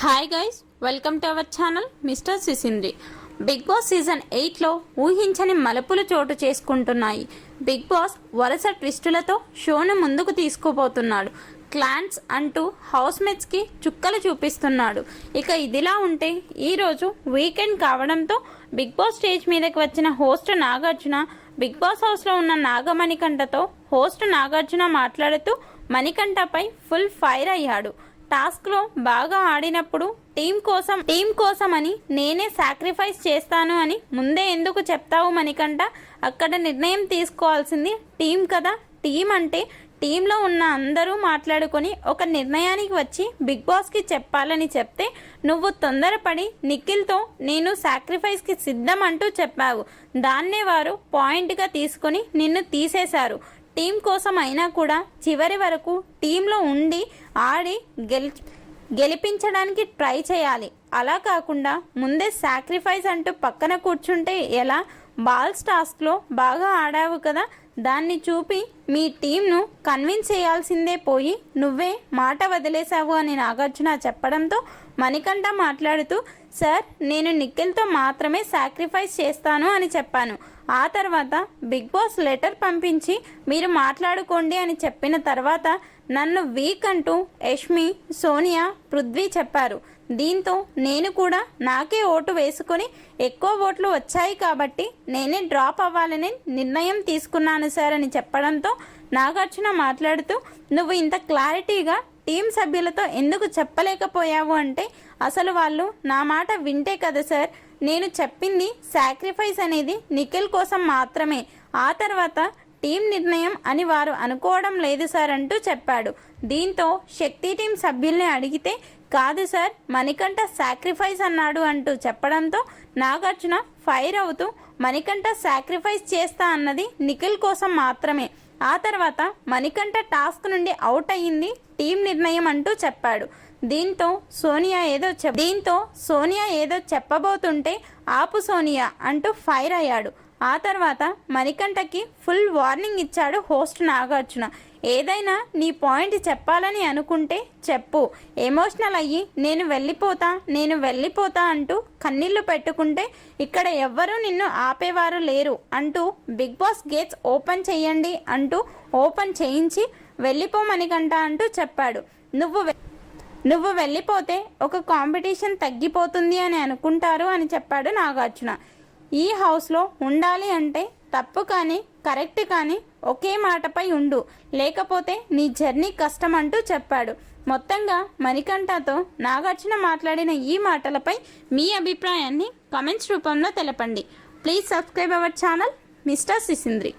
Hi guys, welcome to our channel mister Sisindri. Big boss season 8లో ఊహించని మలుపులు చోటు చేసుకుంటున్నాయి. బిగ్ బాస్ వరుస ట్విస్టులతో షోను ముందుకు తీసుకుపోతున్నాడు. క్లాన్స్ అంటూ హౌస్ మేట్స్కి చుక్కలు చూపిస్తున్నాడు. ఇక ఇదిలా ఉంటే ఈరోజు వీకెండ్ కావడంతో బిగ్ బాస్ స్టేజ్ మీదకి వచ్చిన హోస్ట్ నాగార్జున బిగ్ బాస్ హౌస్లో ఉన్న నాగమణికంఠతో హోస్ట్ నాగార్జున మాట్లాడుతూ మణికంఠపై ఫుల్ ఫైర్ అయ్యాడు. టాస్క్లో బాగా ఆడినప్పుడు టీం కోసం అని నేనే సాక్రిఫైస్ చేస్తాను అని ముందే ఎందుకు చెప్తావు మణికంఠ? అక్కడ నిర్ణయం తీసుకోవాల్సింది టీం కదా. టీం అంటే టీంలో ఉన్న అందరూ మాట్లాడుకొని ఒక నిర్ణయానికి వచ్చి బిగ్ బాస్కి చెప్పాలని చెప్తే నువ్వు తొందరపడి నిఖిల్తో నేను సాక్రిఫైస్కి సిద్ధం అంటూ చెప్పావు. దాన్నే వారు పాయింట్గా తీసుకొని నిన్ను తీసేశారు. టీం కోసం అయినా కూడా చివరి వరకు టీంలో ఉండి ఆడి గెలిపించడానికి ట్రై చేయాలి. అలా కాకుండా ముందే సాక్రిఫైస్ అంటూ పక్కన కూర్చుంటే ఎలా? బాల్స్ టాస్క్లో బాగా ఆడావు కదా, దాన్ని చూపి మీ టీంను కన్విన్స్ చేయాల్సిందే పోయి నువ్వే మాట వదిలేశావు అని నాగార్జున చెప్పడంతో మణికంఠ మాట్లాడుతూ, సార్ నేను నిఖిల్తో మాత్రమే సాక్రిఫైస్ చేస్తాను అని చెప్పాను. ఆ తర్వాత బిగ్ బాస్ లెటర్ పంపించి మీరు మాట్లాడుకోండి అని చెప్పిన తర్వాత నన్ను వీక్ అంటూ యష్మి, సోనియా, పృథ్వీ చెప్పారు. దీంతో నేను కూడా నాకే ఓటు వేసుకొని ఎక్కువ ఓట్లు వచ్చాయి కాబట్టి నేనే డ్రాప్ అవ్వాలని నిర్ణయం తీసుకున్నాను సార్ అని చెప్పడంతో నాగార్జున మాట్లాడుతూ, నువ్వు ఇంత క్లారిటీగా టీం సభ్యులతో ఎందుకు చెప్పలేకపోయావు అంటే అసలు వాళ్ళు నా మాట వింటే కదా సార్. నేను చెప్పింది సాక్రిఫైస్ అనేది నిఖిల్ కోసం మాత్రమే. ఆ తర్వాత టీం నిర్ణయం అని వారు అనుకోవడం లేదు సార్ అంటూ చెప్పాడు. దీంతో శక్తి టీం సభ్యుల్ని అడిగితే కాదు సార్ మణికంఠ సాక్రిఫైస్ అన్నాడు అంటూ చెప్పడంతో నాగార్జున ఫైర్ అవుతూ మణికంఠ సాక్రిఫైస్ చేస్తా అన్నది నిఖిల్ కోసం మాత్రమే. ఆ తర్వాత మణికంఠ టాస్క్ నుండి అవుట్ అయ్యింది టీం నిర్ణయం అంటూ చెప్పాడు. దీంతో సోనియా ఏదో చెప్పబోతుంటే ఆపు సోనియా అంటూ ఫైర్ అయ్యాడు. ఆ తర్వాత మణికంఠకి ఫుల్ వార్నింగ్ ఇచ్చాడు హోస్ట్ నాగార్జున. ఏదైనా నీ పాయింట్ చెప్పాలని అనుకుంటే చెప్పు, ఎమోషనల్ అయ్యి నేను వెళ్ళిపోతా అంటూ కన్నీళ్లు పెట్టుకుంటే ఇక్కడ ఎవ్వరూ నిన్ను ఆపేవారు లేరు అంటూ బిగ్ బాస్ గేట్స్ ఓపెన్ చేయండి అంటూ ఓపెన్ చేయించి వెళ్ళిపో మణికంఠ అంటూ చెప్పాడు. నువ్వు వెళ్ళిపోతే ఒక కాంపిటీషన్ తగ్గిపోతుంది అని అనుకుంటారు అని చెప్పాడు నాగార్జున. ఈ హౌస్లో ఉండాలి అంటే తప్పు కానీ కరెక్ట్ కానీ ఒకే మాటపై ఉండు, లేకపోతే నీ జర్నీ కష్టం అంటూ చెప్పాడు. మొత్తంగా మణికంఠతో నాగార్జున మాట్లాడిన ఈ మాటలపై మీ అభిప్రాయాన్ని కామెంట్స్ రూపంలో తెలపండి. Please subscribe our channel mister సిసింద్రి.